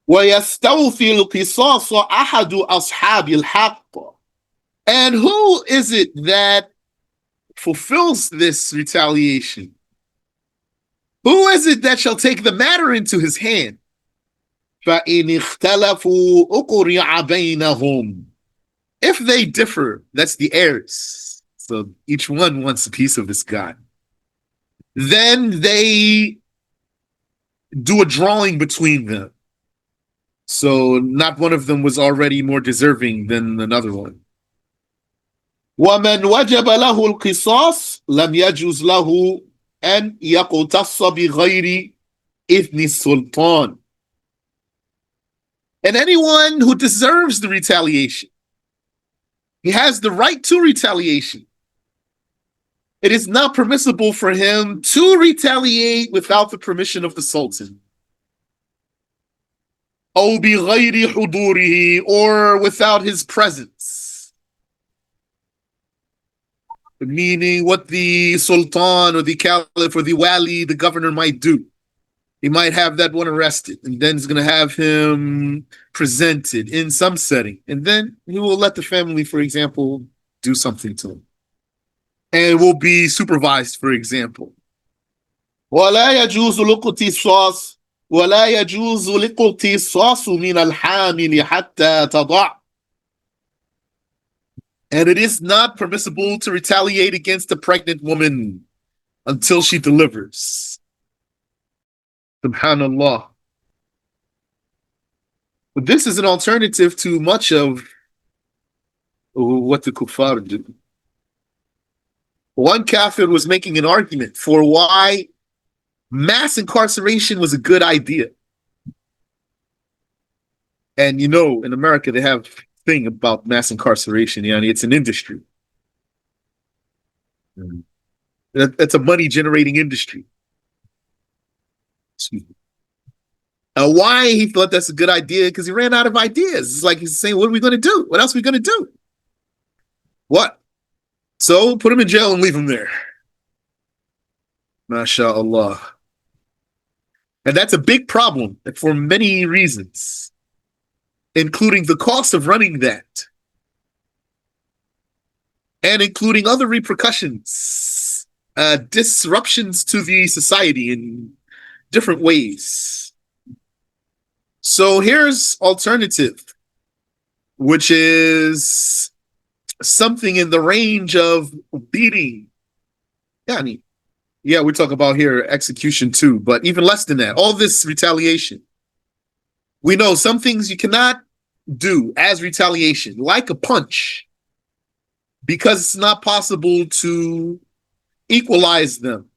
ويستوفي القصاص أحد أصحاب الحق. And who is it that fulfills this retaliation? Who is it that shall take the matter into his hand? فَإِنِ اخْتَلَفُوا أُقْرِعَ بَيْنَهُمْ. If they differ, that's the heirs. So each one wants a piece of this guy. Then they do a drawing between them. So not one of them was already more deserving than another one. وَمَنْ وَجَبَ لَهُ الْقِصَاص لَمْ يَجُزْ لَهُ أَنْ يَقْتَصَّ بِغَيْرِ إِذْنِ السُّلْطَانِ. And anyone who deserves the retaliation, he has the right to retaliation. It is not permissible for him to retaliate without the permission of the Sultan. أو بغير حضوره, or without his presence. Meaning what the Sultan or the Caliph or the Wali, the governor, might do. He might have that one arrested, and then he's going to have him presented in some setting. And then he will let the family, for example, do something to him. And will be supervised, for example. وَلَا يَجُوزُ الاقتصاص وَلَا يَجُوزُ الاقتصاص مِنَ الْحَامِلِ حَتَّى تَضَعْ. And it is not permissible to retaliate against a pregnant woman until she delivers. Subhanallah. But this is an alternative to much of what the kuffar do. One kafir was making an argument for why mass incarceration was a good idea. And you know, in America, they have a thing about mass incarceration. It's an industry. It's a money-generating industry. Excuse me. Why he thought that's a good idea? Because he ran out of ideas. It's like he's saying, what are we going to do? What else are we going to do? What? So put him in jail and leave him there. MashaAllah. And that's a big problem for many reasons, including the cost of running that, and including other repercussions, disruptions to the society in different ways. So here's alternative, which is something in the range of beating. Yeah, we're talking about here execution too, but even less than that. All this retaliation. We know some things you cannot do as retaliation, like a punch, because it's not possible to equalize them.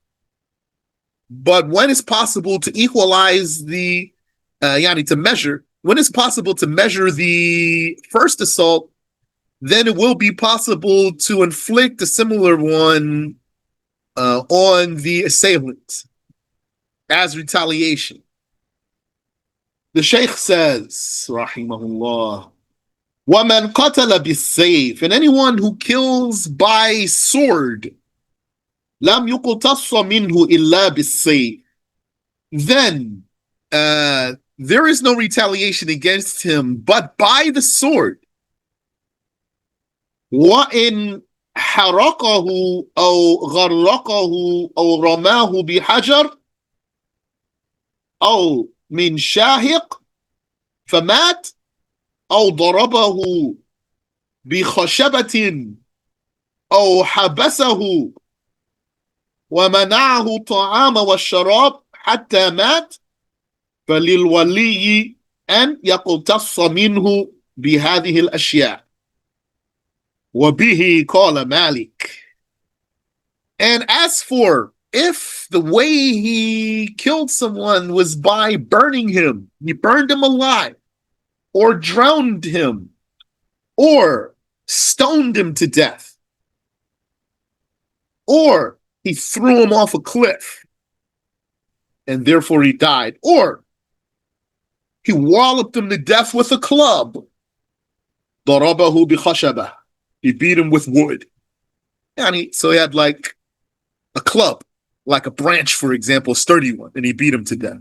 But when it's possible to equalize the, to measure, when it's possible to measure the first assault, then it will be possible to inflict a similar one on the assailant as retaliation. The Shaykh says, rahimahullah, وَمَنْ قَتَلَ بِالسَّيْفِ, and anyone who kills by sword, لَمْ يُقْتَصَّ مِنْهُ إِلَّا بِالسَّيْفِ, then there is no retaliation against him but by the sword. وَإِنْ حرقه أو غرقه أو رماه بحجر أو من شاهق فمات أو ضربه بخشبة أو حبسه ومنعه الطعام والشراب حتى مات فللولي أن يقتص منه بهذه الأشياء. وَبِهِ قَالَ مَالِكٌ. And as for if the way he killed someone was by burning him, he burned him alive, or drowned him, or stoned him to death, or he threw him off a cliff, and therefore he died, or he walloped him to death with a club, ضَرَبَهُ بِخَشَبَةٍ, he beat him with wood. So he had like a club, like a branch, for example, a sturdy one, and he beat him to death.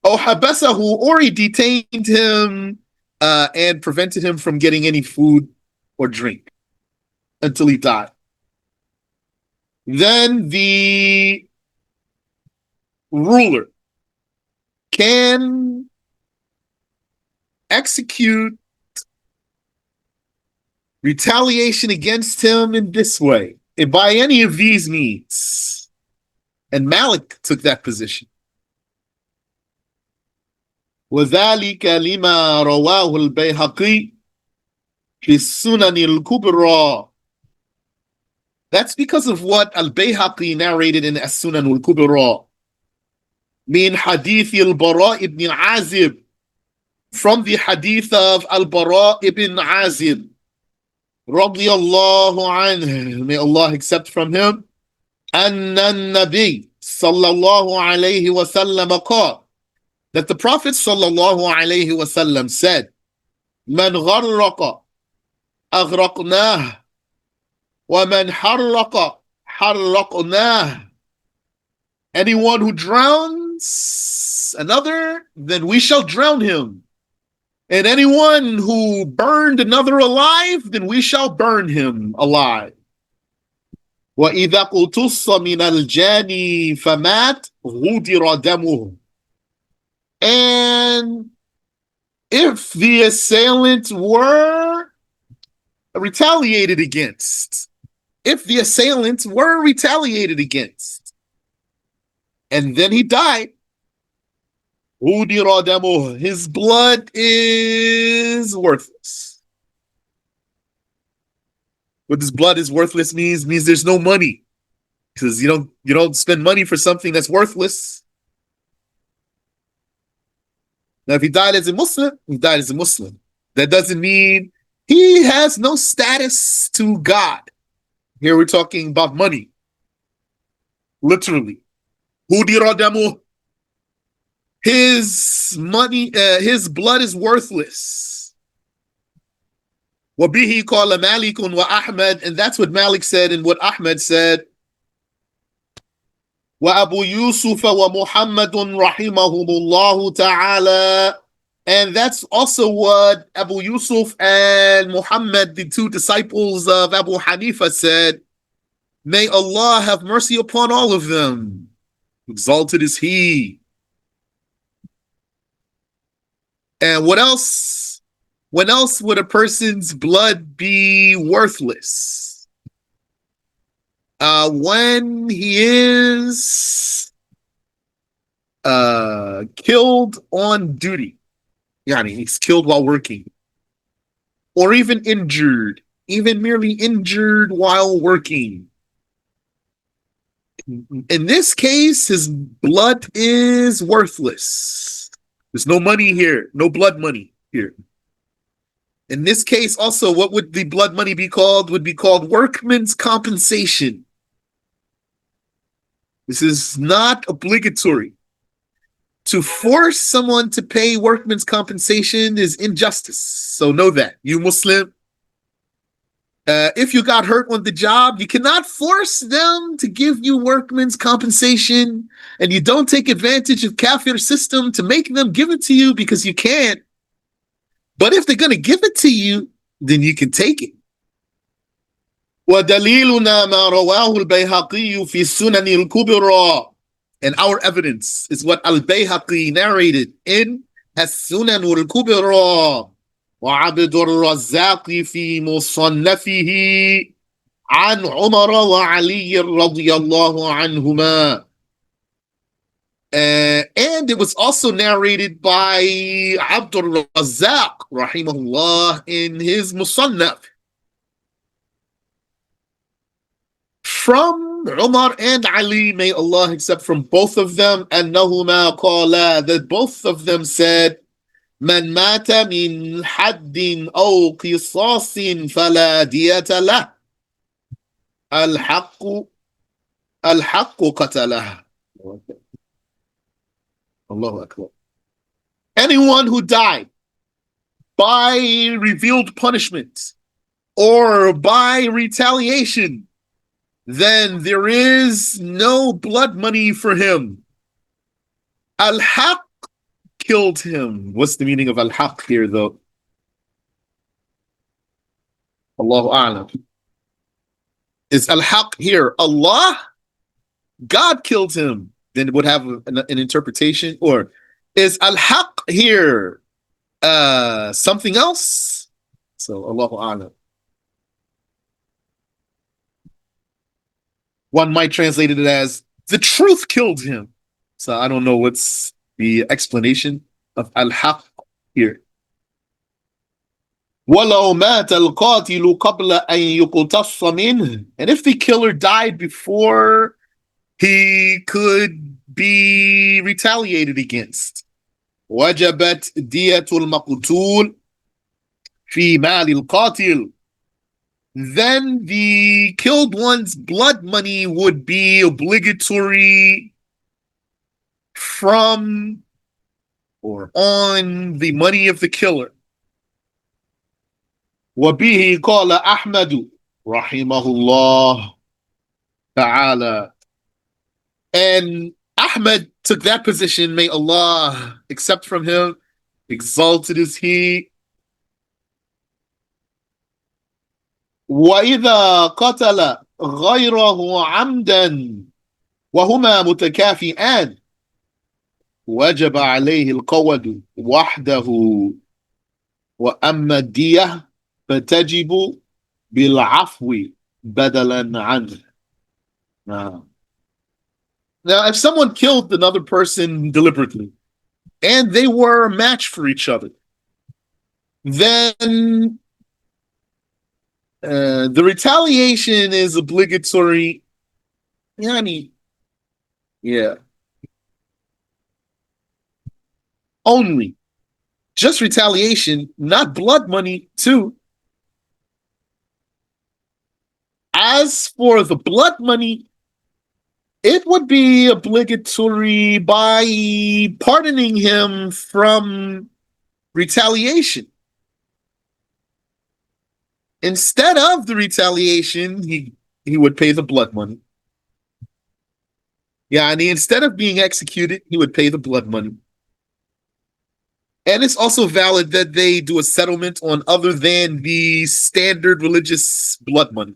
Oh, habasahu, or he detained him and prevented him from getting any food or drink until he died. Then the ruler can execute retaliation against him in this way, and by any of these means. And Malik took that position. وذلك لما رواه البيهقي في السنن الكبرى. That's because of what Al-Bayhaqi narrated in As-Sunan al-Kubra. من حديث البراء ibn Azib, from the hadith of Al-Bara ibn Azib, radiyallahu anhu, may Allah accept from him, أن النبي صلى الله عليه وسلم قال, that the Prophet sallallahu alayhi wasallam said, "Man gharraqa aghraqnah, wa man harraqa harraqnah." Anyone who drowns another, then we shall drown him. And anyone who burned another alive, then we shall burn him alive. وَإِذَا قُتُصَّ مِنَ الْجَانِي فَمَاتْ غُدِرَ دَمُهُ. And if the assailant were retaliated against, and then he died, his blood is worthless. What this blood is worthless means there's no money, because you don't spend money for something that's worthless. Now, if he died as a Muslim, he died as a Muslim. That doesn't mean he has no status to God. Here we're talking about money. Literally. His money, his blood is worthless. وَبِهِ قَالَ مَالِكٌ وَأَحْمَدٌ, and that's what Malik said and what Ahmed said. وَأَبُو يُوسُفَ وَمُحَمَّدٌ رَحِمَهُمُ اللَّهُ تَعَالَى, and that's also what Abu Yusuf and Muhammad, the two disciples of Abu Hanifa, said. May Allah have mercy upon all of them. Exalted is He. And what else? When else would a person's blood be worthless? When he is killed on duty, yani he's killed while working, or even injured, even merely injured while working. In this case, his blood is worthless. There's no money here, no blood money here. In this case, also, what would the blood money be called? Would be called workman's compensation. This is not obligatory. To force someone to pay workman's compensation is injustice. So know that, you Muslim. If you got hurt on the job, you cannot force them to give you workman's compensation, and you don't take advantage of kafir system to make them give it to you, because you can't. But if they're going to give it to you, then you can take it. وَدَلِيلُنَا مَا رَوَاهُ الْبَيْهَقِيُّ فِي السُّنَنِ الْكُبْرَى. And our evidence is what Al-Bayhaqi narrated in As-Sunan al-Kubra. وعبد الرزاق في مصنفه عن عمر وعلي رضي الله عنهما. And it was also narrated by Abdul Razzaq, rahimahullah, in his Musannaf, from Umar and Ali, may Allah accept from both of them, أنهما قالا, that both of them said, من مات من حد أو قصاص فلا دية له الحق قتله. Allahu Akbar. Anyone who died by revealed punishment or by retaliation, then there is no blood money for him. Al-Haq killed him. What's the meaning of al-haq here, though? Allahu a'lam. Is al-haq here Allah? God killed him. Then it would have an interpretation. Or is al-haq here something else? So Allahu a'lam. One might translate it as the truth killed him. So I don't know what's the explanation of al-haq here. وَلَوْ مَاتَ الْقَاتِلُ قَبْلَ أَنْ يُقْتَصَّ مِنْهُ. And if the killer died before he could be retaliated against, وَجَبَتْ دِيَةُ الْمَقْتُولِ فِي مَالِ الْقَاتِلِ. Then the killed one's blood money would be obligatory from or on the money of the killer. وَبِهِ قَالَ أَحْمَدُ رَحِمَهُ اللَّهُ تَعَالَى. And Ahmed took that position, may Allah accept from him, exalted is he. وَإِذَا قَتَلَ غَيْرَهُ عَمْدًا وَهُمَا مُتَكَافِئَانِ وَجَبَ عَلَيْهِ الْقَوَدُ وَحْدَهُ وَأَمَّا الدِّيَةُ فَتَجِبُ بِالْعَفْوِ بَدَلًا عَنْهُ. Now, if someone killed another person deliberately and they were a match for each other, then the retaliation is obligatory. Yeah. Only. Just retaliation, not blood money, too. As for the blood money, it would be obligatory by pardoning him from retaliation. Instead of the retaliation, he would pay the blood money. Instead of being executed, he would pay the blood money. And it's also valid that they do a settlement on other than the standard religious blood money.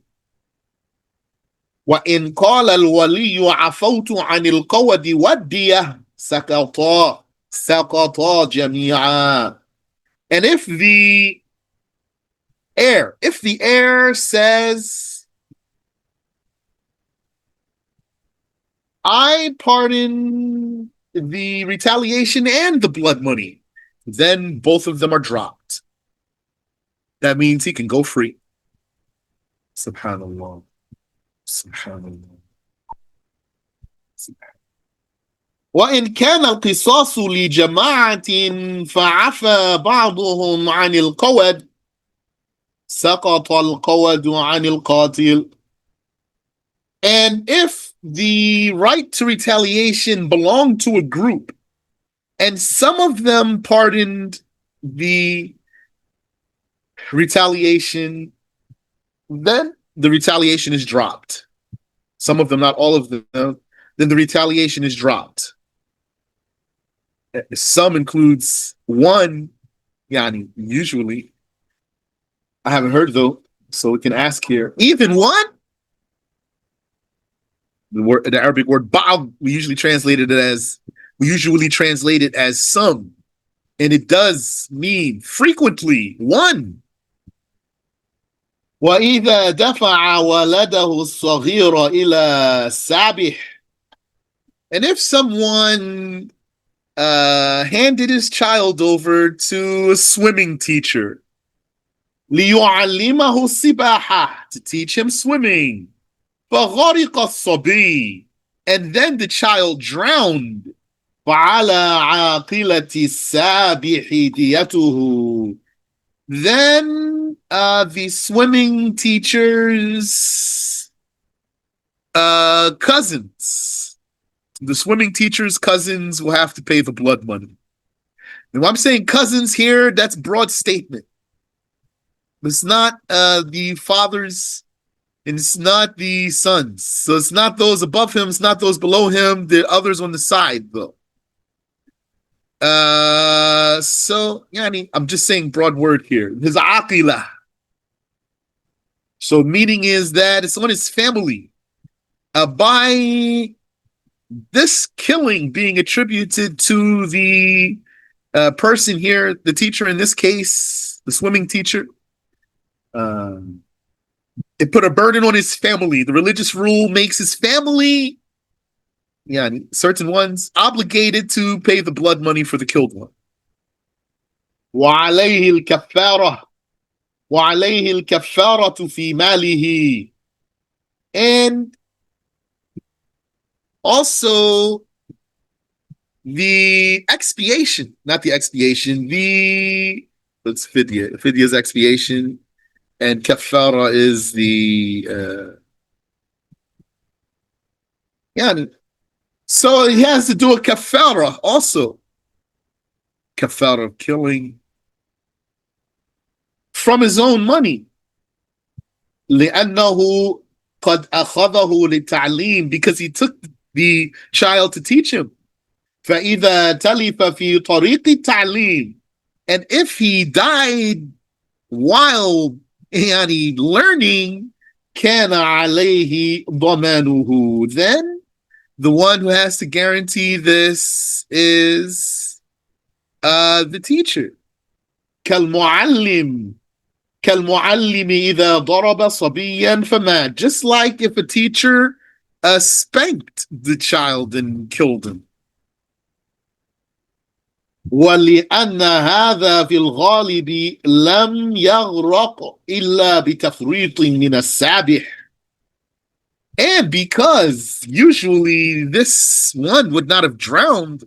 وَإِنْ قَالَ الْوَلِيُّ عَفَوْتُ عَنِ الْقَوَدِ وَالدِّيَةِ سَقَطَا جَمِيعًا. And if the heir says, I pardon the retaliation and the blood money, then both of them are dropped. That means he can go free. Subhanallah. Subhanallah. وَإِنْ كَانَ الْقِصَاصُ لِجَمَاعَةٍ فَعَفَى بَعْضُهُمْ عَنِ الْقَوَدِ سَقَطَ الْقَوَدُ عَنِ الْقَاتِلِ. And if the right to retaliation belonged to a group and some of them pardoned the retaliation, then the retaliation is dropped. Some of them, not all of them, then the retaliation is dropped. Some includes one, usually. I haven't heard though, so we can ask here. Even one? The Arabic word ba'd, we usually translate it as some. And it does mean frequently one. وَإِذَا دَفَعَ وَلَدَهُ الصَّغِيرَ إِلَى سَابِحٍ. And if someone handed his child over to a swimming teacher, لِيُعَلِّمَهُ السِّبَاحَةَ, to teach him swimming, فَغَرِقَ الصَّبِيُّ, and then the child drowned, فَعَلَى عَاقِلَةِ السَّابِحِ دِيَتُهُ. Then the swimming teacher's cousins, the swimming teacher's cousins will have to pay the blood money. And when I'm saying cousins here, that's broad statement. It's not the fathers, and it's not the sons. So it's not those above him, it's not those below him, the others on the side, though. So yani, I'm just saying broad word here. His aqilah. So meaning is that it's on his family. By this killing being attributed to the person here, the teacher in this case, the swimming teacher, um, it put a burden on his family. The religious rule makes his family, yeah, certain ones, obligated to pay the blood money for the killed one. وعليه الكفارة وعليه الكفارة في ماله. And also the expiation, not the expiation, the let's fidya. Fidya is expiation, and kafara is the yeah. So he has to do a kafara also. Kafara of killing from his own money. لأنه قد أخذه للتعليم, because he took the child to teach him. فإذا تلف في طريق التعليم, and if he died while يعني learning, كان عليه ضمانه, then the one who has to guarantee this is the teacher. كالمعلم إذا ضرب صبيا فمات, just like if a teacher spanked the child and killed him. ولأن هذا في الغالب لم يغرق إلا بتفريط من السابح, and because usually this one would not have drowned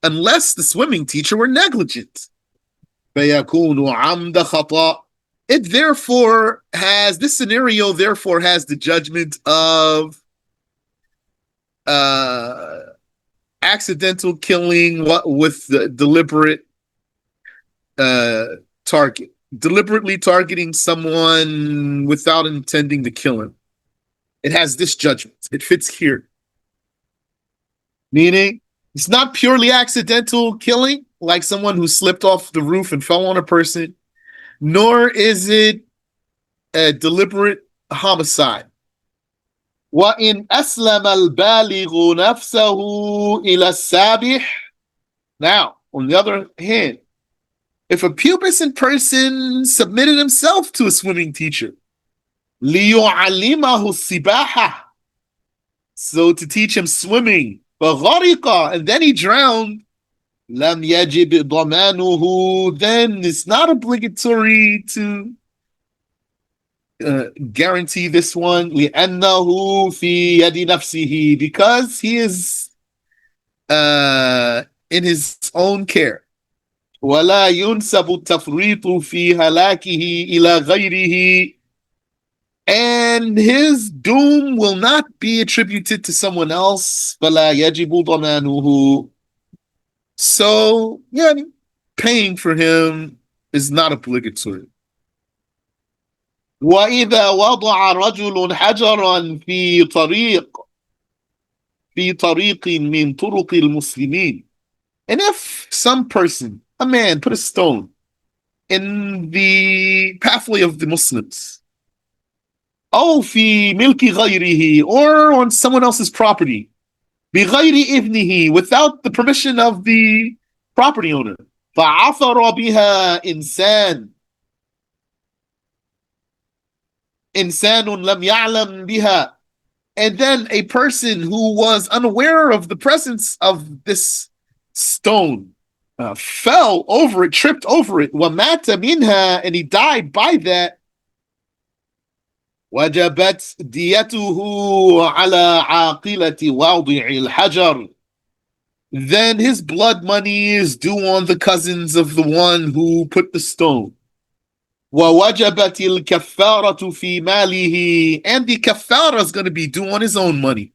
unless the swimming teacher were negligent. فيكون عمد خطأ. It therefore has, this scenario therefore has the judgment of accidental killing with the deliberate target, deliberately targeting someone without intending to kill him. It has this judgment. It fits here. Meaning, it's not purely accidental killing, like someone who slipped off the roof and fell on a person, nor is it a deliberate homicide. وَإِنْ أَسْلَمَ الْبَالِغُ نَفْسَهُ إِلَى السَّابِحِ. Now, on the other hand, if a pubescent person submitted himself to a swimming teacher, لِيُعَلِّمَهُ السِّبَاحَةِ, so to teach him swimming, فَغَرِقَ, and then he drowned, لَمْ يَجِبْ ضَمَانُهُ, then it's not obligatory to guarantee this one, لأنه في يد نفسه, because he is in his own care. ولا ينسب التفريط في هلاكه إلى غيره, and his doom will not be attributed to someone else. فلا يجب ضمانه, so yeah, paying for him is not obligatory. وإذا وضع رجل حجرا في طريق من طرق المسلمين, and if some person, a man, put a stone in the pathway of the Muslims, أو في ملك غيره, or on someone else's property, بغير إذنه, without the permission of the property owner, فعثر بها إنسان لم يعلم بها, and then a person who was unaware of the presence of this stone fell over it, tripped over it, ومات منها, and he died by that, وجبت ديته على عاقلة واضع الحجر, then his blood money is due on the cousins of the one who put the stone. وَوَجَبَتِ الْكَفَّارَةُ فِي مَالِهِ, and the kaffara is going to be due on his own money.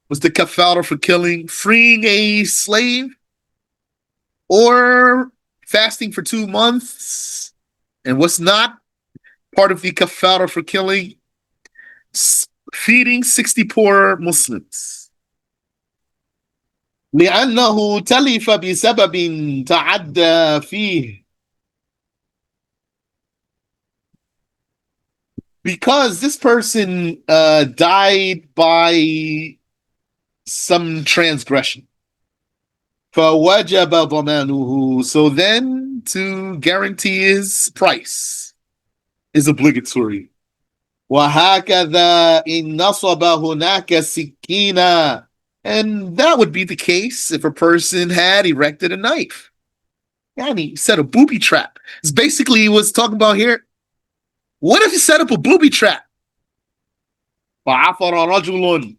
Was the kaffara for killing? Freeing a slave, or fasting for 2 months? And what's not part of the kaffara for killing? Feeding 60 poor Muslims. لأنه تلف بسبب تعدى فيه. Because this person died by some transgression. فوجب ضمانه. So then to guarantee his price is obligatory. وهكذا إن نصب هناك سكينا. And that would be the case if a person had erected a knife. Yani set a booby trap. It's basically what's talking about here. What if he set up a booby trap? فعثر رجل.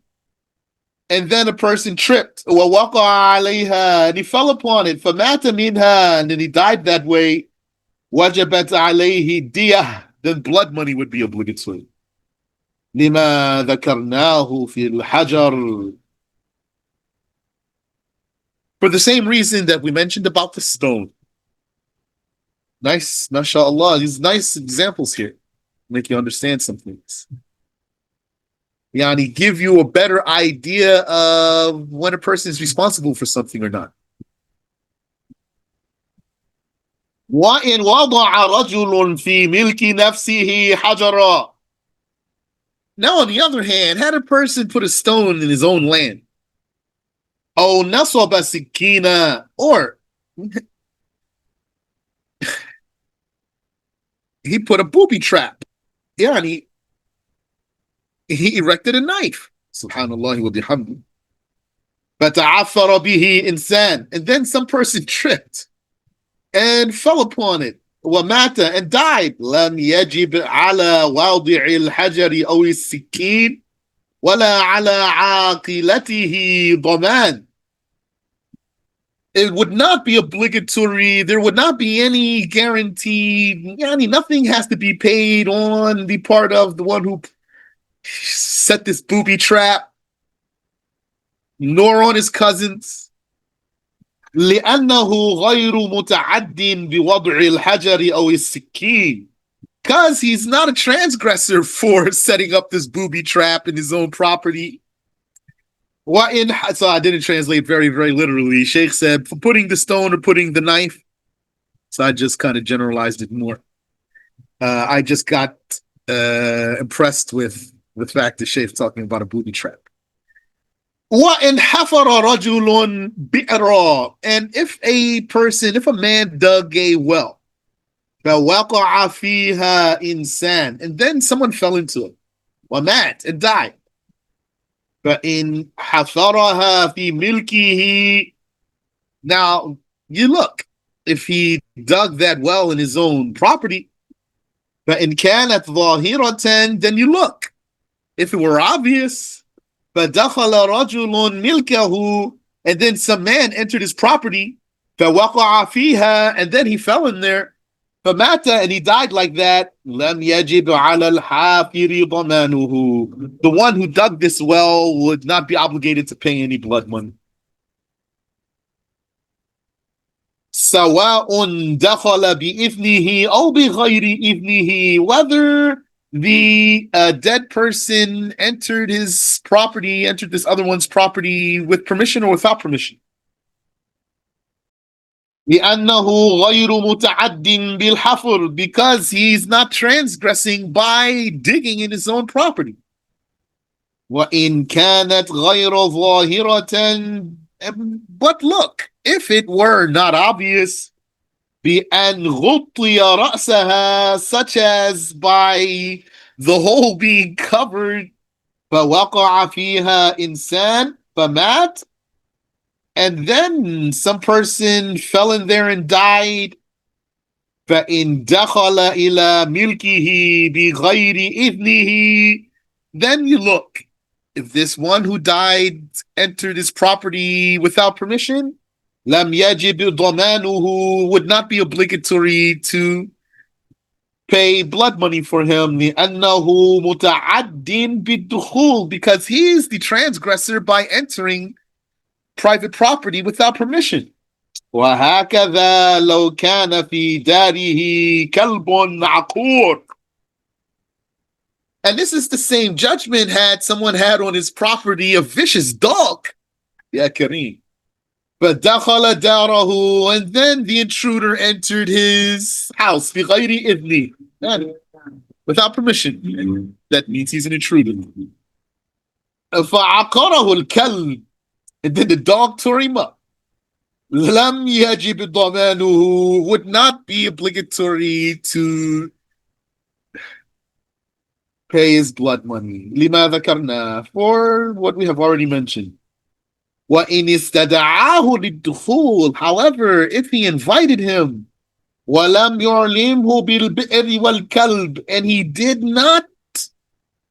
And then a person tripped. ووقع عليها. And he fell upon it. فمات منها. And then he died that way. وجبت عليه دية. Then blood money would be obligatory. لما ذكرناه في الحجر. For the same reason that we mentioned about the stone. Nice, mashallah. These nice examples here make you understand some things. Yani give you a better idea of when a person is responsible for something or not. وَإِنْ وَضَعَ رَجُلٌ فِي مِلْكِ نَفْسِهِ حَجَرًا. Now, on the other hand, had a person put a stone in his own land, أو نصب سكينا, or he put a booby trap. Yani he erected a knife. Subhanallah wa bihamdi. فَتَعَثَّرَ بِهِ إِنسَان. And then some person tripped and fell upon it. وَمَاتَ and died. لَمْ يَجِبْ عَلَى وَاضِعِ الْحَجَرِ أَوِ السِّكِّينِ وَلَا عَلَى عَاقِلَتِهِ ضَمَانٍ. It would not be obligatory. There would not be any guarantee. Nothing has to be paid on the part of the one who set this booby trap, nor on his cousins. لأنه غير متعد بوضع الحجر أو السكين. Because he's not a transgressor for setting up this booby trap in his own property. So I didn't translate very, very literally. Sheikh said, for putting the stone or putting the knife. So I just kind of generalized it more. I just got impressed with the fact that Sheikh talking about a booby trap. وَإِنْ حَفَرَ رَجُلٌ بِئْرًا. And if a man dug a well, فَوَقَعَ فِيهَا إِنسَان. And then someone fell into it. وَمَاتَ and died. فَإِنْ حَفَرَهَا فِي مِلْكِهِ. Now, you look. If he dug that well in his own property, فَإِنْ كَانَتْ ظَاهِرَةً. Then you look. If it were obvious, فَدَخَلَ رَجُلٌ مِلْكَهُ. And then some man entered his property, فَوَقَعَ فِيهَا. And then he fell in there, فَمَاتَ and he died like that. لَمْ يَجِبْ عَلَى الْحَافِرِ ضَمَانُهُ. The one who dug this well would not be obligated to pay any blood money. سَوَاءٌ دَخَلَ بِإِذْنِهِ أَوْ بِغَيْرِ إِذْنِهِ. Whether the dead person entered this other one's property with permission or without permission. لأنه غير متعد بالحفر. Because he's not transgressing by digging in his own property. وإن كانت غير ظاهرة. But look, if it were not obvious, بأن غطي رأسها, such as by the hole being covered, فوقع فيها إنسان فمات, and then some person fell in there and died, فإن دخل إلى ملكه بغير إذنه. Then you look, if this one who died entered his property without permission, لم يجب ضمانه, would not be obligatory to pay blood money for him. لأنه متعد بالدخول. Because he is the transgressor by entering private property without permission. وهكذا لو كان في داره كلب عقور. And this is the same judgment had someone had on his property a vicious dog. Ya Kareem. فَدَخَلَ دَارَهُ, and then the intruder entered his house بِغَيْرِ إِذْنِ, without permission. That means he's an intruder. فَعَقَرَهُ الْكَلْبِ, and then the dog tore him up. لَمْ يَجِبْ ضَمَانُهُ, would not be obligatory to pay his blood money. لِمَا ذَكَرْنَا, for what we have already mentioned. وَإِنِ اسْتَدَعَاهُ لِلدُّخُولِ, however, if he invited him, وَلَمْ يُعْلِمْهُ بِالْبِئْرِ وَالْكَلْبِ, and he did not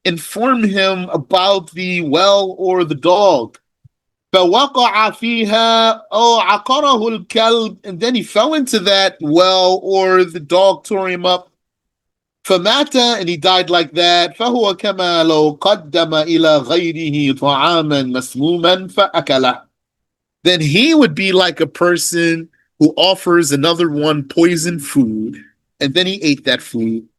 inform him about the well or the dog, فَوَقَعَ فِيهَا أَوْ عَقَرَهُ الْكَلْبِ, and then he fell into that well or the dog tore him up, فَمَاتَ, and he died like that, فَهُوَ كَمَا لَوْ قَدَّمَ إِلَى غَيْرِهِ طَعَامًا مَسْمُومًا فَأَكَلَهُ, then he would be like a person who offers another one poisoned food, and then he ate that food.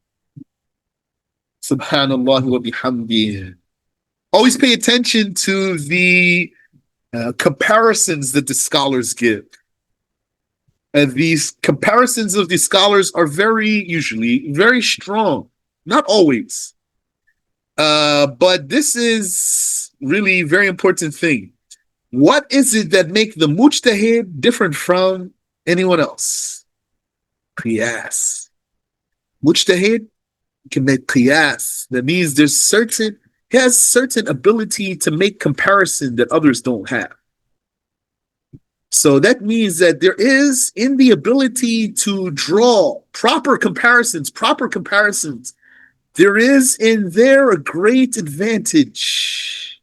Subhanallah wa bihamdih. Always pay attention to the comparisons that the scholars give. These comparisons of the scholars are usually very strong. Not always. But this is really a very important thing. What is it that make the mujtahid different from anyone else? Qiyas. Mujtahid can make qiyas. That means he has certain ability to make comparison that others don't have. So that means that there is in the ability to draw proper comparisons, there is in there a great advantage.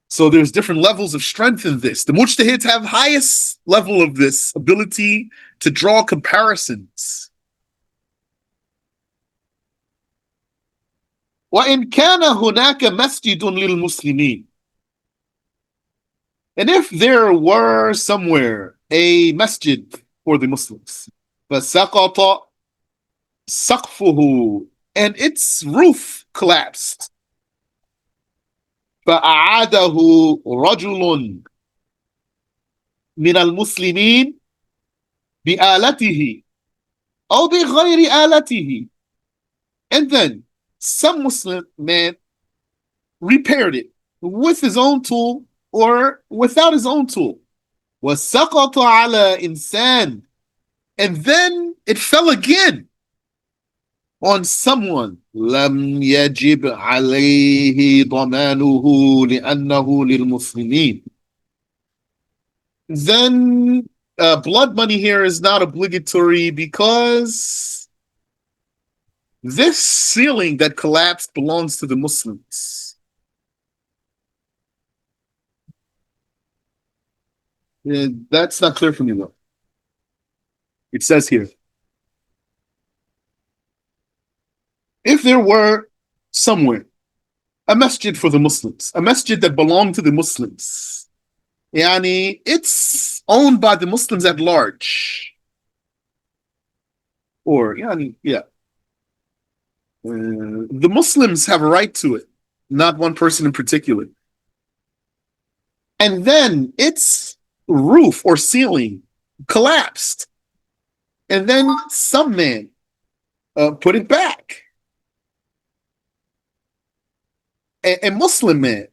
So there's different levels of strength in this. The mujtahids have highest level of this ability to draw comparisons. وَإِنْ كَانَ هُنَاكَ مَسْجِدٌ لِلْمُسْلِمِينَ, and if there were somewhere a masjid for the Muslims, فَسَقَطَ سَقْفُهُ, and its roof collapsed, فَأَعَادَهُ رَجُلٌ مِنَ الْمُسْلِمِينَ بِآلَتِهِ أو بغير آلته, and then some Muslim man repaired it with his own tool or without his own tool. وَسَقَطَ عَلَى إِنسَانٍ, and then it fell again on someone. لَمْ يَجِبْ عَلَيْهِ ضَمَانُهُ لِأَنَّهُ لِلْمُسْلِمِينَ, then blood money here is not obligatory because this ceiling that collapsed belongs to the Muslims. That's not clear for me though. It says here, if there were somewhere a masjid for the Muslims, a masjid that belonged to the Muslims, yani it's owned by the Muslims at large, or yani, yeah, the Muslims have a right to it, not one person in particular. And then its roof or ceiling collapsed, and then some man put it back. A Muslim man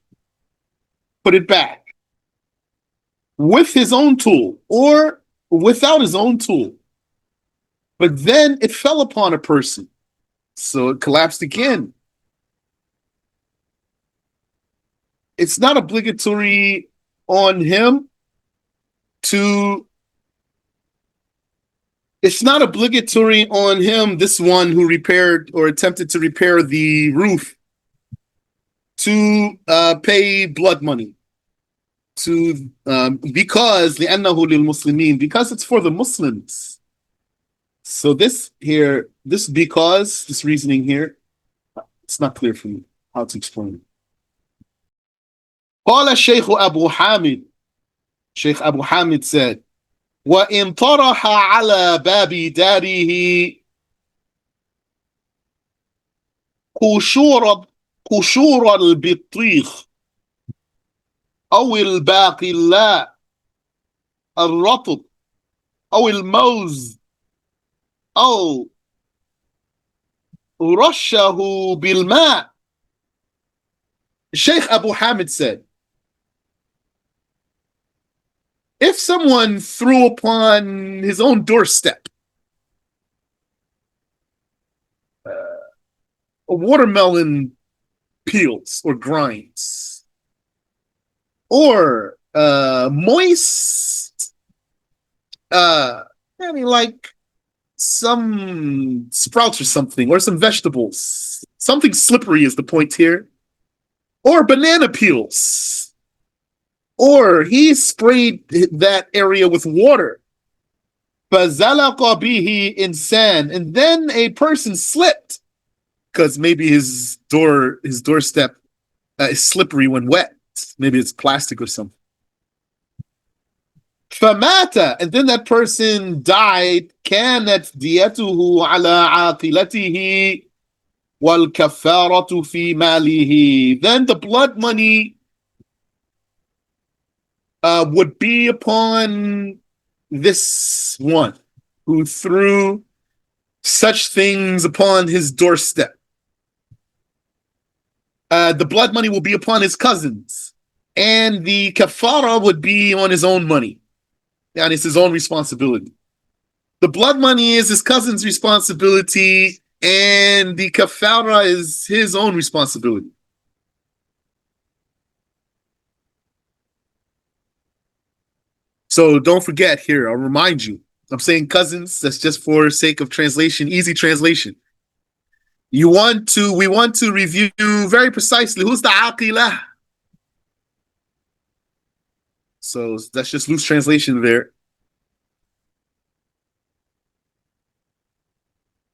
put it back with his own tool or without his own tool. But then it fell upon a person, so it collapsed again. It's not obligatory on him this one who repaired or attempted to repair the roof, to pay blood money, because لأنه للمسلمين, because it's for the Muslims. So this reasoning here, it's not clear for me how to explain it. قال الشيخ أبو حامد, Sheikh Abu Hamid said, وَإِنْ طَرَحَ عَلَى بَابِ دَارِهِ قشور البطيخ أو الباقلاء الرطب أو الموز أو رشه بالماء. Sheikh Abu Hamid said, if someone threw upon his own doorstep watermelon peels or grinds, or moist, like some sprouts or something, or some vegetables, something slippery is the point here, or banana peels, or he sprayed that area with water, فَزَلَقَ بِهِ إِنسَان, and then a person slipped, because maybe his doorstep is slippery when wet. Maybe it's plastic or something. فَمَاتَ, and then that person died. كَانَتْ دِيَتُهُ عَلَى عَاقِلَتِهِ وَالْكَفَّارَةُ فِي مَالِهِ. Then the blood money would be upon this one who threw such things upon his doorstep. The blood money will be upon his cousins, and the kafara would be on his own money. And it's his own responsibility. The blood money is his cousin's responsibility, and the kafara is his own responsibility. So don't forget here, I'll remind you, I'm saying cousins, that's just for sake of translation, easy translation. We want to review very precisely who's the aqilah. So that's just loose translation there.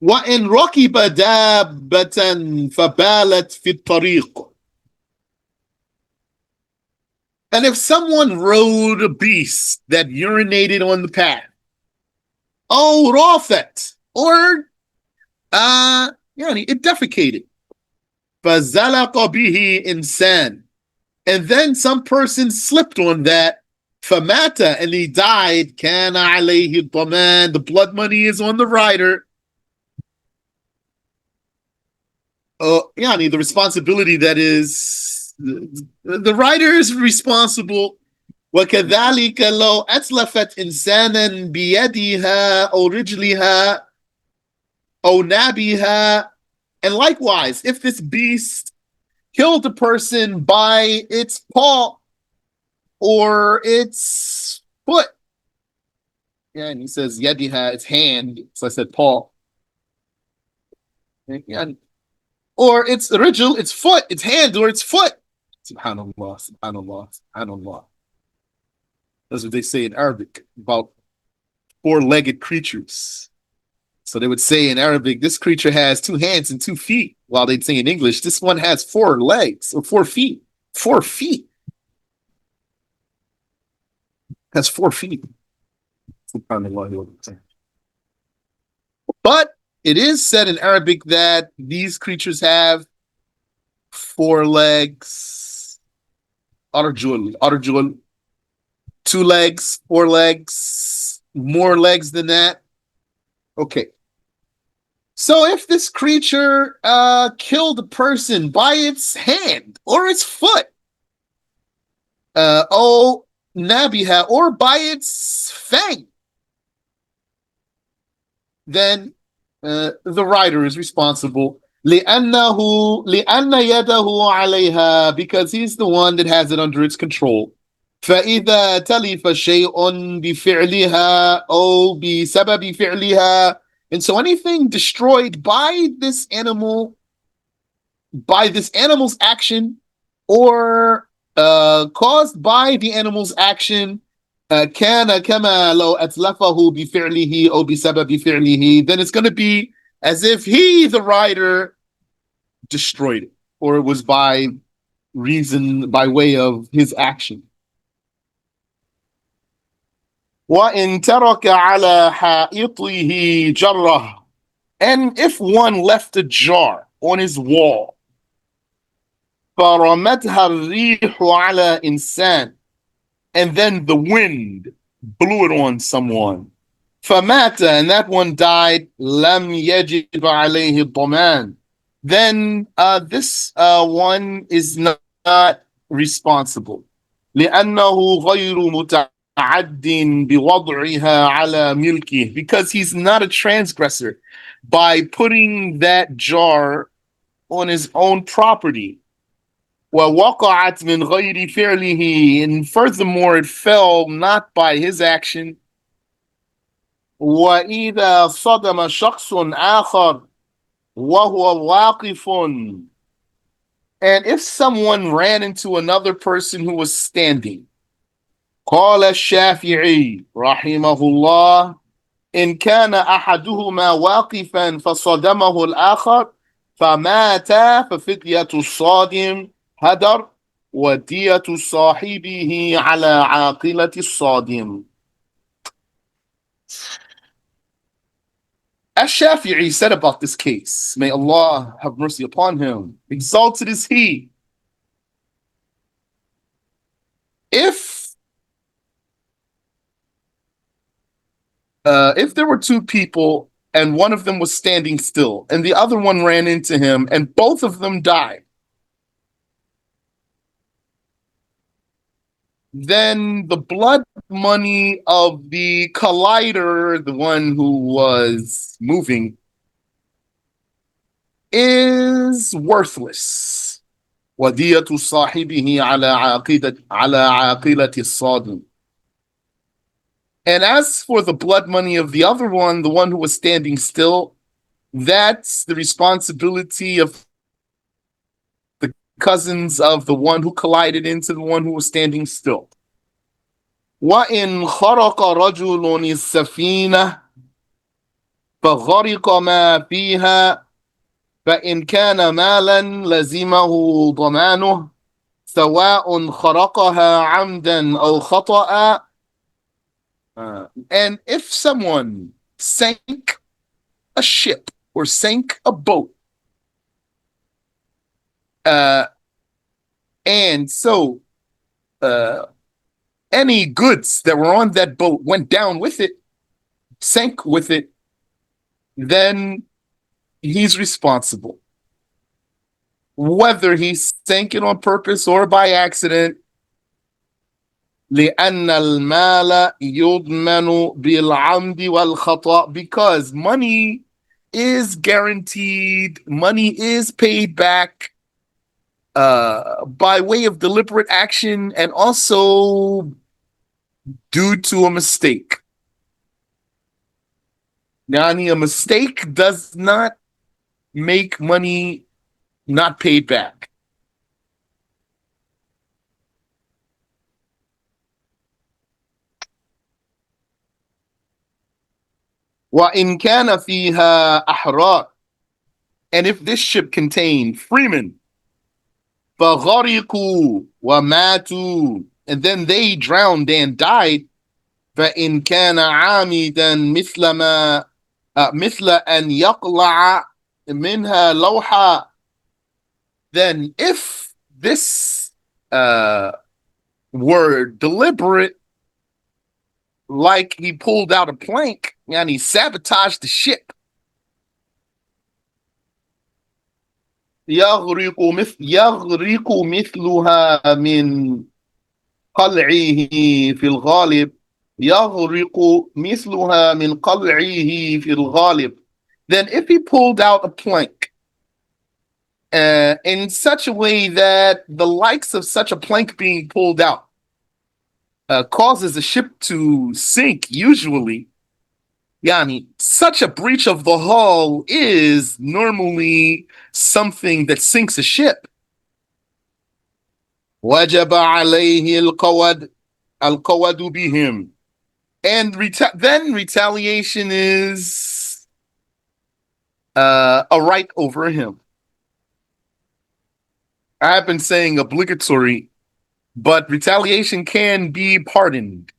وَإِنْ رَكِبَ دَابَّةً فَبَالَتْ فِي الطَّرِيقِ. And if someone rode a beast that urinated on the path, oh, rafat, or it defecated, فَزَلَقَ بِهِ إِنسَان, and then some person slipped on that, فَمَاتَ, and he died, كَانَ عَلَيْهِ الضَّمَانُ, the blood money is on the rider. The responsibility, that is, the rider is responsible. وَكَذَلِكَ لَوْ أَتْلَفَتْ إِنسَانًا بِيَدِهَا أَوْ رِجْلِهَا أَوْ نَابِهَا. And likewise, if this beast killed a person by its paw or its foot, and he says yadiha, its hand, so I said paw, or its rijl, its foot, its hand, or its foot. Subhanallah, subhanallah, subhanallah. That's what they say in Arabic about four-legged creatures. So they would say in Arabic, this creature has 2 hands and 2 feet, while they'd say in English, this one has 4 legs or 4 feet. 4 feet. Has 4 feet. SubhanAllah. But it is said in Arabic that these creatures have 4 legs. Arjul. 2 legs, 4 legs, more legs than that. Okay. So if this creature killed a person by its hand or its foot, nabiha, or by its fang, then the rider is responsible. لِأَنَّ يَدَهُ عَلَيْهَا, because he's the one that has it under its control. فَإِذَا تَلِفَ شَيْءٌ بِفِعْلِهَا أَوْ بِسَبَبِ فِعْلِهَا. And so anything destroyed by this animal's action, or caused by the animal's action, كَانَ كَمَا لَوْ أَتْلَفَهُ بِفِعْلِهِ أَوْ بِسَبَبِ فِعْلِهِ. Then it's going to be as if he, the rider, destroyed it, or it was by way of his action. وَإِن تَرَكَ عَلَى حَائِطِهِ جَرَّةً. And if one left a jar on his wall, فَرَمَتْهَا الرِّيحُ عَلَى إِنسَانٍ. And then the wind blew it on someone. فَمَاتَ. And that one died. لَمْ يَجِبْ عَلَيْهِ الضَّمَانِ. Then this one is not responsible. لأنه غير متعد بوضعها على ملكه. Because he's not a transgressor by putting that jar on his own property. وَوَقَعَتْ مِنْ غَيْرِ فِعْلِهِ. And furthermore, it fell not by his action. وَإِذَا صَدَمَ شَخْصٌ آخَرٌ وَهُوَ وَاقِفٌ. And if someone ran into another person who was standing, قال الشافعي رحمه الله إن كان أحدهما واقفا فصدمه الآخر فمات ففدية الصادم هدر ودية صاحبه على عاقلة الصادم. Ash-Shafi'i said about this case, may Allah have mercy upon him, exalted is he. If there were two people and one of them was standing still and the other one ran into him and both of them died, then the blood money of the collider, the one who was moving, is worthless. وَدِيَةُ صَاحِبِهِ عَلَى عَاقِلَةِ الصَّادِمِ. And as for the blood money of the other one, the one who was standing still, that's the responsibility of the cousins of the one who collided into the one who was standing still. وَإِنْ خَرَقَ رَجُلٌ السَّفِينَةَ فَغَرِقَ مَا فِيهَا فَإِنْ كَانَ مَالًا لَزِمَهُ ضَمَانُهُ سَوَاءٌ خَرَقَهَا عَمْدًا أَوْ خَطَأً. And if someone sank a ship or sank a boat, and so any goods that were on that boat went down with it, sank with it, then he's responsible. Whether he sank it on purpose or by accident, لأن المال يضمن بالعمد والخطأ. Because money is guaranteed, money is paid back by way of deliberate action and also due to a mistake. Yani, a mistake does not make money not paid back. وَإِنْ كَانَ فِيهَا أَحْرَارٌ. And if this ship contained freemen, فَغَرِقُوا وَمَاتُوا. And then they drowned and died. فَإِنْ كَانَ عَامِدًا مثل أن يقلع منها لوحا. Then if this were deliberate, like he pulled out a plank and he sabotaged the ship, يغرق مثلها من قلعه في الغالب. يغرق مثلها من قلعه في الغالب. Then if he pulled out a plank in such a way that the likes of such a plank being pulled out causes a ship to sink, usually, yani, such a breach of the hull is normally something that sinks a ship. وَجَبَ عَلَيْهِ الْقَوَدُ بِهِمْ. And then retaliation is a right over him. I've been saying obligatory, but retaliation can be pardoned.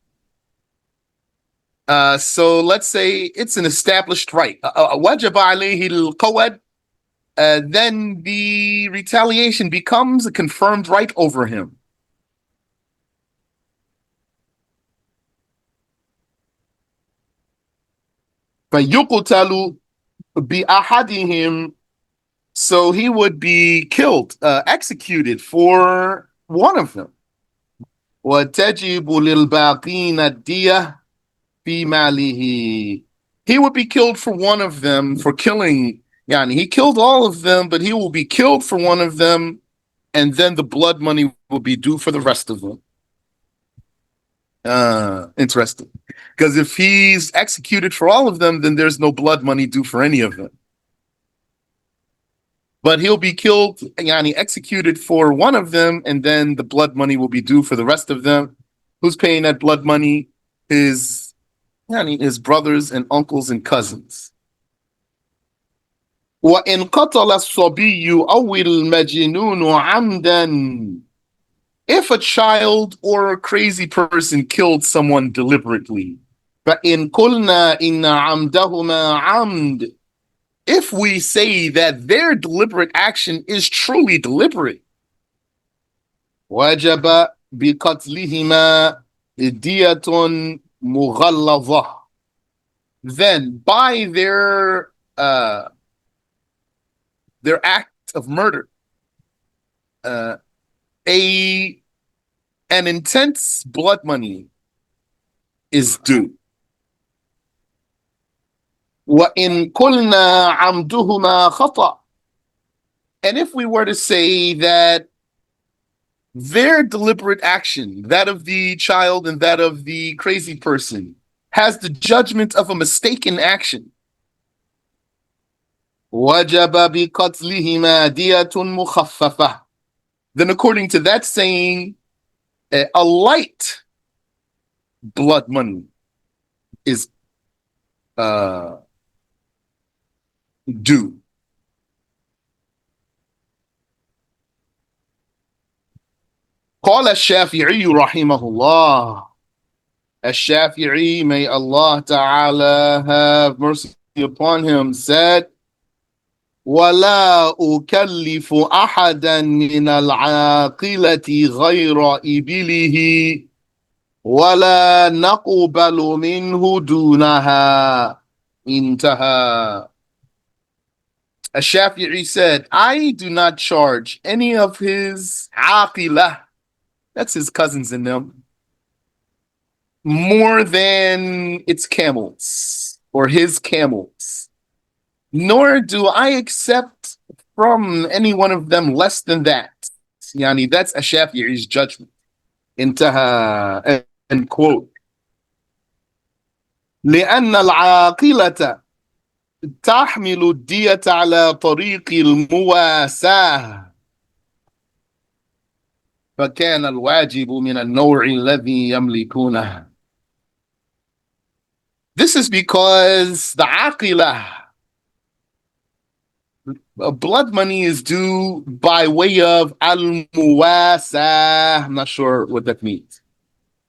So let's say it's an established right. وَجَبَ عَلَيْهِ الْقَوَدُ then the retaliation becomes a confirmed right over him. فَيُقْتَلُ بِأَحَدِهِمْ, so he would be killed, executed for one of them. وَتَجِبُ لِلْبَاقِينَ الدِّيَةُ فِي مَالِهِ, he would be killed for one of them for killing. Yani, he killed all of them, but he will be killed for one of them, and then the blood money will be due for the rest of them. Interesting. Because if he's executed for all of them, then there's no blood money due for any of them. But he'll be killed, yani executed for one of them, and then the blood money will be due for the rest of them. Who's paying that blood money? His brothers and uncles and cousins. وَإِنْ قَتَلَ الصَّبِيُّ أَوْ الْمَجْنُونُ عَمْدًا, if a child or a crazy person killed someone deliberately, فَإِنْ قُلْنَا إِنَّ عَمْدَهُمَا عَمْدٌ, if we say that their deliberate action is truly deliberate, وَجَبَ بِقَتْلِهِمَا دِيَةٌ مُغَلَّظَةٌ, then by their act of murder, an intense blood money is due. وَإِن قُلْنَا عَمْدُهُمَا خَطَأٌ, and if we were to say that their deliberate action, that of the child and that of the crazy person, has the judgment of a mistaken action, وَجَبَ بِقَتْلِهِمَا دِيَةٌ مُخَفَّفَةٌ, then according to that saying, a light blood money is due. قال الشافعي رحمه الله, Ash-Shafi'i, may Allah Ta'ala have mercy upon him, said, وَلَا أُكَلِّفُ أَحَدًا مِنَ الْعَاقِلَةِ غَيْرَ إِبِلِهِ وَلَا نَقْبَلُ مِنْهُ دُونَهَا. Intaha. Ash-Shafi'i said, I do not charge any of his aqilah, that's his cousins in them, more than its camels or his camels, nor do I accept from any one of them less than that. Yani, that's Ash-Shafi'i's judgment. Intaha. End quote. لأن العاقلة تحمل الدية على طريق المواساة، فكان الواجب من النوع الذي يملكونه. This is because the aqilah, blood money, is due by way of al-muwasa. I'm not sure what that means.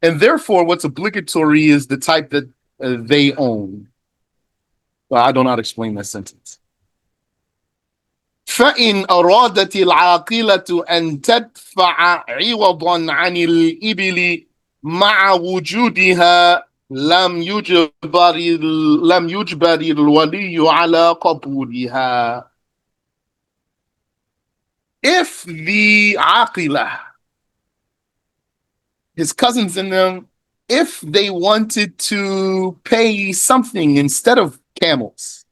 And therefore, what's obligatory is the type that they own. Well, I don't know how to explain that sentence. فَإِنْ أَرَادَتِ الْعَاقِلَةُ أَنْ تَدْفَعَ عِوَضًا عَنِ الْإِبِلِ مَعَ وُجُودِهَا لم يجبر الولي على قبولها. If the aqilah, his cousins in them, if they wanted to pay something instead of camels,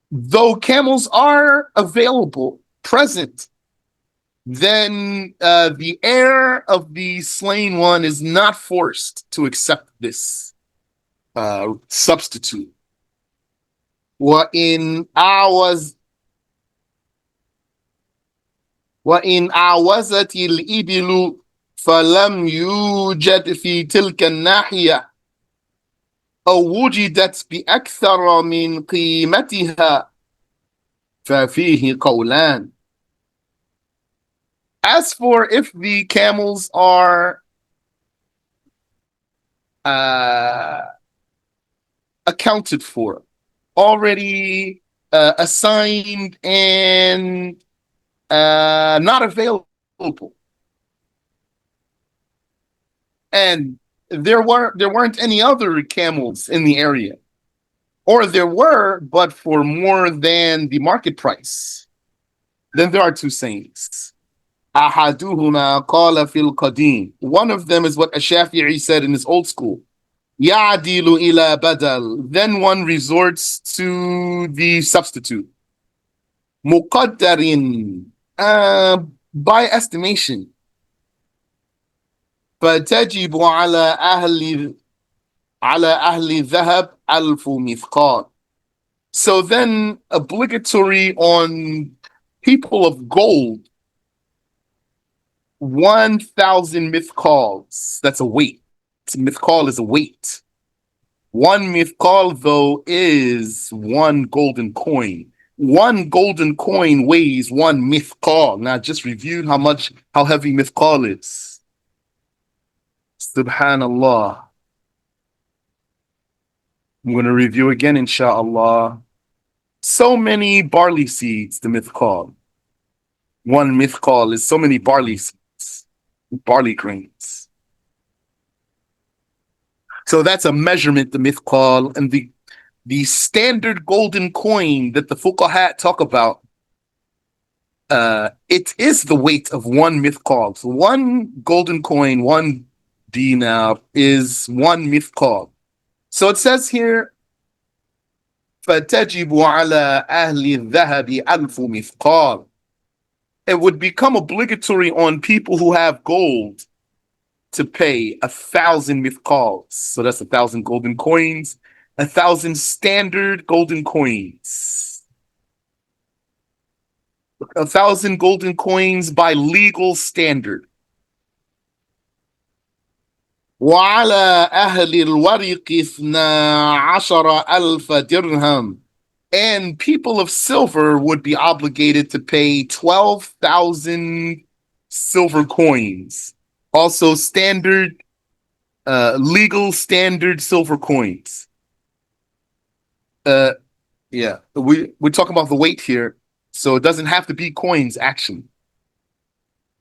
though camels are available, present, then the heir of the slain one is not forced to accept this substitute. وَإِنْ أَعْوَزَتِ الْإِبِلُ فَلَمْ يُوجَدْ فِي تِلْكَ النَّاحِيَةِ أَوْ وُجِدَتْ بِأَكْثَرَ مِنْ قِيمَتِهَا فَفِيهِ قَوْلَانِ. As for if the camels are accounted for, already assigned and not available. And there weren't any other camels in the area. Or there were, but for more than the market price. Then there are two sayings. أحدهما قال في القديم. One of them is what Ash-Shafi'i said in his old school. يعدل إلى بدل. Then one resorts to the substitute. مقدر. By estimation. فتجب على أهل الذهب ألف مثقال. So then obligatory on people of gold 1,000 mithqals. That's a weight. Mithqal is a weight. One mithqal, though, is one golden coin. One golden coin weighs one mithqal. Now, I just reviewed how heavy mithqal is. Subhanallah. I'm going to review again, inshallah. So many barley seeds, the mithqal. One mithqal is so many barley seeds, barley grains. So that's a measurement, the mithqal, and the standard golden coin that the fuqaha talk about. It is the weight of one mithqal. So one golden coin, one dinar is one mithqal. So it says here, فَتَجِبُ عَلَى أَهْلِ الذَّهَبِ أَلْفُ مِثْقَالٍ. It would become obligatory on people who have gold to pay 1,000 mithqals. So that's 1,000 golden coins, 1,000 standard golden coins. 1,000 golden coins by legal standard. وعلى أهل الورق 12,000 dirham. And people of silver would be obligated to pay 12,000 silver coins. Also standard, legal standard silver coins. Yeah, we're talking about the weight here. So it doesn't have to be coins, actually.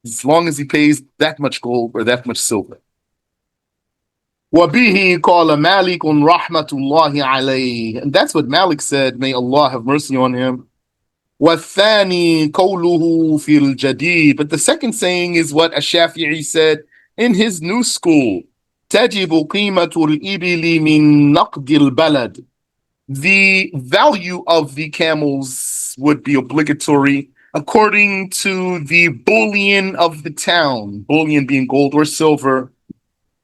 As long as he pays that much gold or that much silver. وَبِهِ قَالَ مَالِكٌ رَحْمَةُ اللَّهِ عَلَيْهِ. And that's what Malik said, may Allah have mercy on him. وَالثَّانِي قَوْلُهُ فِي الْجَدِيدِ. But the second saying is what Ash-Shafi'i said in his new school. تَجِبُ قِيمَةُ الْإِبِلِ مِنْ نَقْدِ الْبَلَدِ. The value of the camels would be obligatory according to the bullion of the town. Bullion being gold or silver.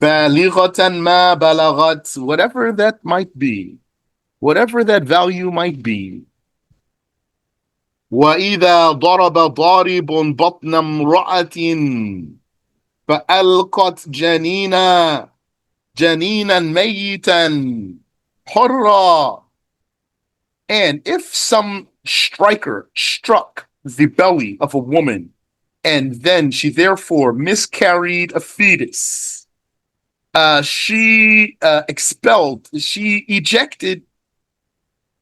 بَالِغَةً مَا بَلَغَتْ. Whatever that might be. Whatever that value might be. وَإِذَا ضَرَبَ ضَارِبٌ بَطْنَ امْرَأَةٍ فَأَلْقَتْ جَنِينًا مَيِّتًا حُرًّا. And if some striker struck the belly of a woman and then she therefore miscarried a fetus, she ejected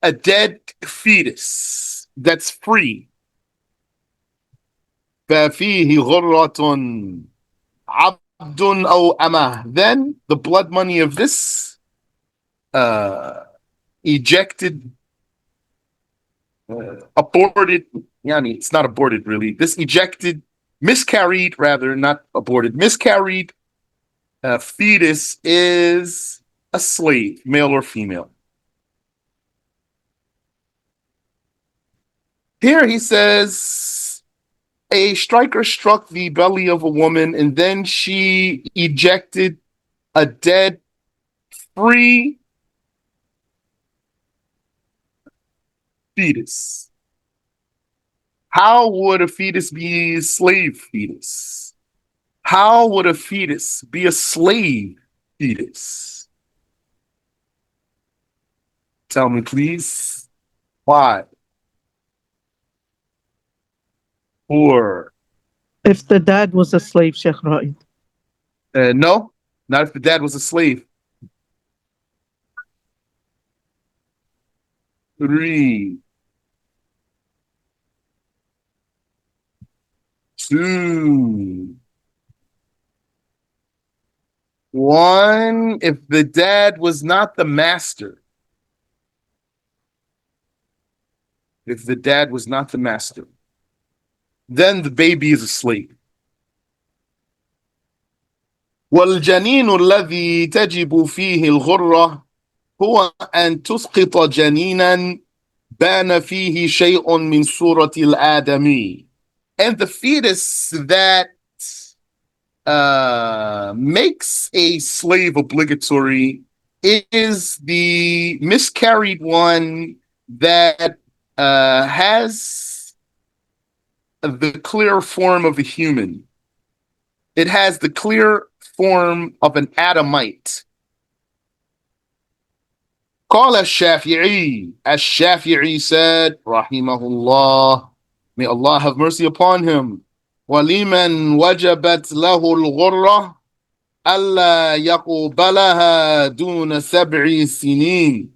a dead fetus that's free. فَفِيهِ غُرَّةٌ عَبْدٌ أَوْ أَمَةٌ. Then the blood money of this ejected, aborted, it's not aborted really. This ejected, miscarried rather, not aborted, miscarried fetus is a slave, male or female. Here he says, a striker struck the belly of a woman and then she ejected a dead, free fetus. How would a fetus be a slave fetus? How would a fetus be a slave fetus? Tell me, please. Why? Or if the dad was a slave, Sheikh Ra'id. No, not if the dad was a slave. 3. two. One, if the dad was not the master. If the dad was not the master, then the baby is a slave. والجنين الذي تجب فيه الغرة هو أن تسقط جنينا بان فيه شيء من صورة الآدمي. And the fetus that makes a slave obligatory is the miscarried one that has the clear form of a human. It has the clear form of an Adamite. قال الشافعي. الشافعي said, rahimahullah, may Allah have mercy upon him. وَلِمَنْ وَجَبَتْ لَهُ الْغُرَّةِ أَلَّا يَقُبَلَهَا دُونَ 7 سنين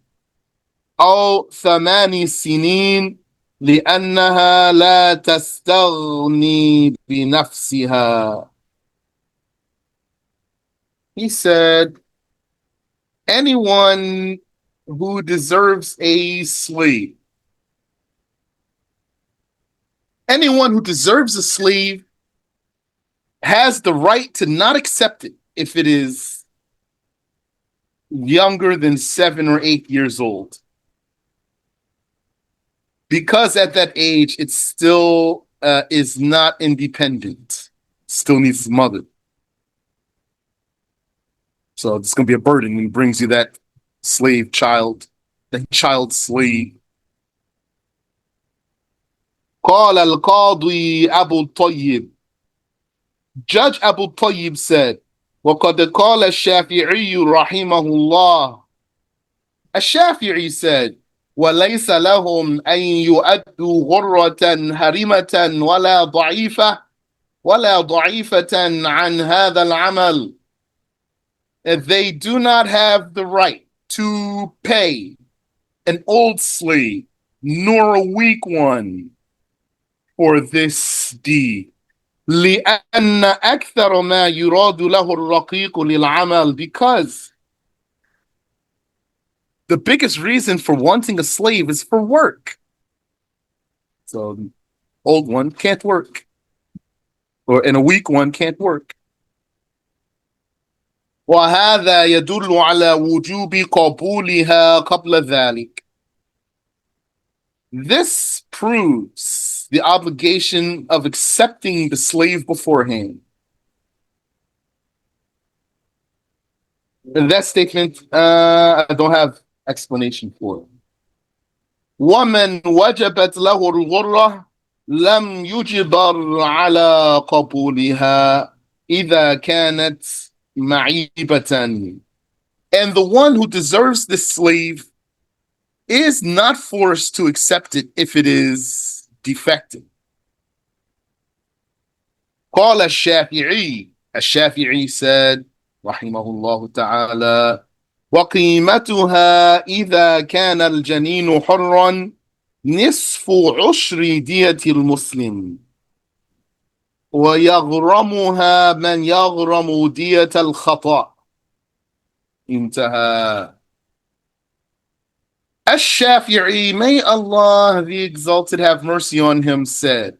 أو 8 سنين لأنها لا تستغني بنفسها. He said, anyone who deserves a slave, anyone who deserves a slave has the right to not accept it if it is younger than 7 or 8 years old. Because at that age, it still is not independent. Still needs his mother. So it's going to be a burden when he brings you that slave child, that child slave. قال القاضي أبو الطيب. Judge Abu Tayyib said, وقد قال الشافعي رحمه الله. الشافعي said, وليس لهم أن يؤدوا غرة هرمة ولا ضعيفة عن هذا العمل. They do not have the right to pay an old slave nor a weak one for this deed. لأن أكثر ما يراد له الرقيق للعمل, because the biggest reason for wanting a slave is for work. So the old one can't work, and a weak one can't work. وهذا يدل على وجوب قبولها قبل ذلك. This proves the obligation of accepting the slave beforehand. And that statement, I don't have explanation for it. ومن وجبت له الغرة لم يجبر على قبولها إذا كانت معيبة. And the one who deserves this slave is not forced to accept it if it is defective. قال الشافعي. الشافعي said, رحمه الله تعالى, وقيمتها إذا كان الجنين حرا نصف عشر دية المسلم ويغرمها من يغرم دية الخطأ. انتهى. Ash-Shafi'i, may Allah the Exalted have mercy on him, said,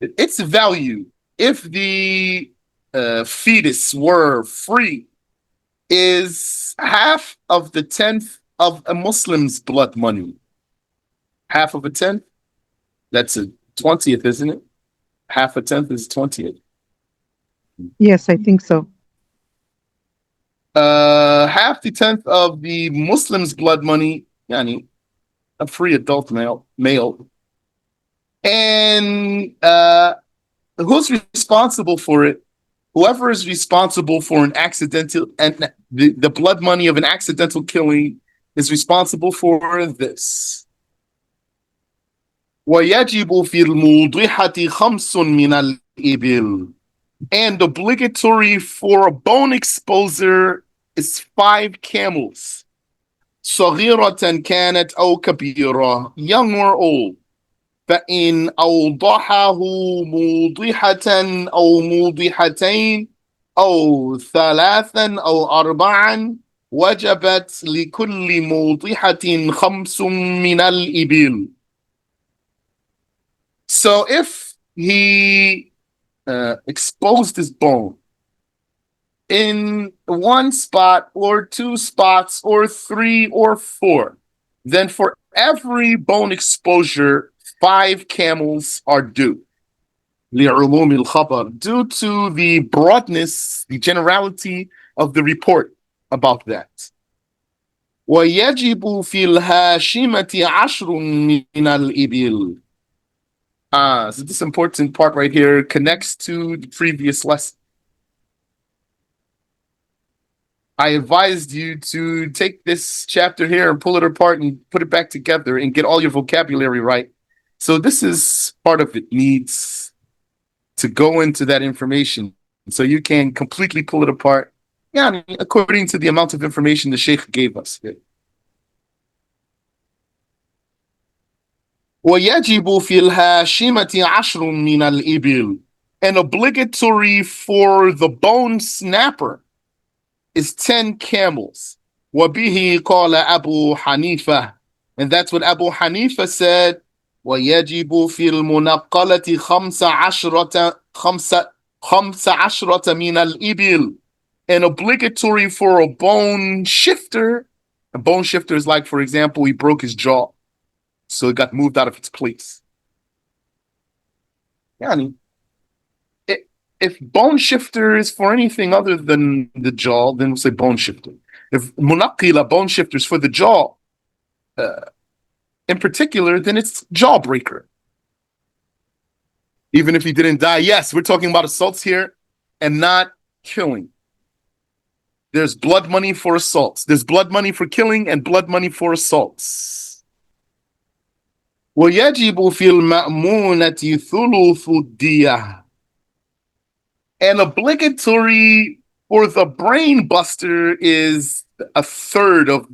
its value, if the fetus were free, is half of the 10th of a Muslim's blood money. Half of a 10th? That's a 20th, isn't it? Half a 10th is 20th. Yes, I think so. Half the 10th of the Muslim's blood money, yani, a free adult male. And who's responsible for it? Whoever is responsible for an accidental, and the blood money of an accidental killing is responsible for this. وَيَجِبُ فِي الْمُوضِحَةِ خَمْسٌ مِنَ الْإِبِلِ. And obligatory for a bone exposer is 5 camels. صغيرة كانت أو كبيرة, young or old. فإن أوضحه موضحة أو موضحتين أو ثلاثا أو أربعا وجبت لكل موضحة خمس من الإبل. So if he exposed his bone in one spot or two spots or three or four, then for every bone exposure, 5 camels are due. لعموم الخبر, due to the broadness, the generality of the report about that. ويجب في الهاشمة 10 من الإبل. So this important part right here connects to the previous lesson. I advised you to take this chapter here and pull it apart and put it back together and get all your vocabulary right. So this is part of it needs to go into that information so you can completely pull it apart. Yeah, according to the amount of information the Sheikh gave us. وَيَجِبُ فِي الْهَاشِمَةِ 10 مِنَ الْإِبِلِ. And obligatory for the bone snapper is 10 camels. وَبِهِ قَالَ أَبُو حَنِيفَةَ. And that's what Abu Hanifa said. وَيَجِبُ فِي الْمُنَقَّلَةِ 15 مِنَ الْإِبِلِ. And obligatory for a bone shifter. A bone shifter is like, for example, he broke his jaw, so it got moved out of its place. Yani, if bone shifter is for anything other than the jaw, then we'll say bone shifter. If munaqila, bone shifter, is for the jaw, in particular, then it's jawbreaker. Even if he didn't die, yes, we're talking about assaults here and not killing. There's blood money for assaults. There's blood money for killing and blood money for assaults. وَيَجِبُ فِي الْمَأْمُونَةِ ثُلُثُ الدِّيَةِ. And obligatory for the brain buster is 1/3 of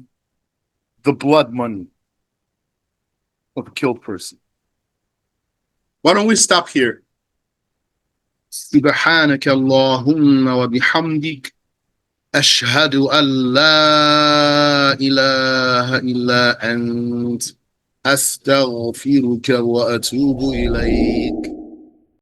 the blood money of a killed person. Why don't we stop here? سبحانك اللهم وبحمدك أشهد أن لا إله إلا أنت أستغفرك وأتوب إليك.